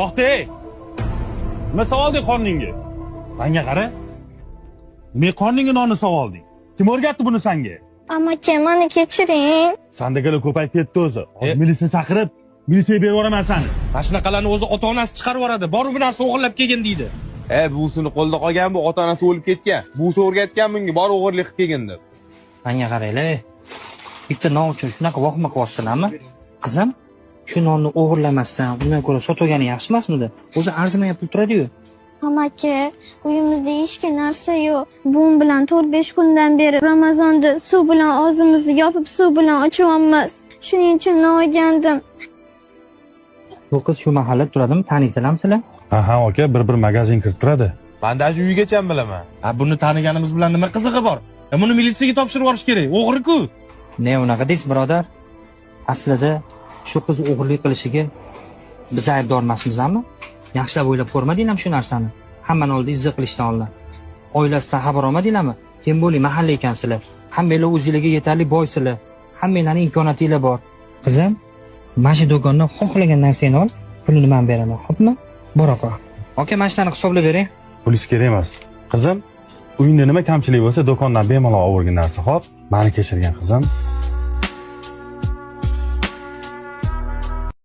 To'xta. Nima savolding qorningga? Menga qara. Men qorningga nonni savolding. Kim o'rgatdi buni senga? Amaki, meni kechiring. Sandagalar ko'payib ketdi o'zi. Militsiya chaqirib, militsiyaga berib yuboraman seni. Mashinaqalarni o'zi ota-onasi chiqarib yuboradi. Bor bu narsa o'g'irlab kelgan deydi. Buvsini qo'lda qolgan bu, ota-onasi o'lib ketgan. Buvsi o'rgatgan bunga, bor o'g'irlik qilib kelgan deb. Menga qaranglar. Bitta non uchun shunaqa vahima qilyapsizlarmi? Qizim, shu nonni o'g'irlamasdan undan ko'ra sotib olgani yaxshi emasmidi? O'zi arzimay pul turadi-yu. Amaki, uyimizda hech narsa yo'q. Buvim bilan 4-5 kundan beri Ramazonda suv bilan og'zimizni yopib, suv bilan ochyapmiz. Shuning uchun non olgandim. Bu qiz shu mahallada turadimi? Taniysizlarmi sizlar? Ha, aka, bir magazin kirib turadi. Men dash uygacha bilaman. Buni taniganimiz bilan nima qizig'i bor? Buni militsiyaga topshirib yuborish kerak. O'g'ri-ku. Ne unaqa deysiz, birodar? Aslida shu qiz o'g'irlik qilishiga biz aybdor emasmizmi? Yaxshilab o'ylab ko'rmadinglarmi shu narsani? Hammani oldida izza qilishdan oldin. Oilasidan xabar olmadinglarmi? Kim bo'ling, mahalla ekansizlar. Hammanglar o'zingizlarga yetarli boysizlar. Hammanglarning imkoniyatinglar bor. Qizim, mana shu do'kondan xohlagan narsangni ol, pulini men beraman, xo'pmi? Bor aka. Aka, mashinani hisoblab bering. Pulingiz kerak emas. Qizim, uyingda nima kamchilik bo'lsa, do'kondan bemalol olib o'rgan narsa, xo'p? Meni kechirgan qizim.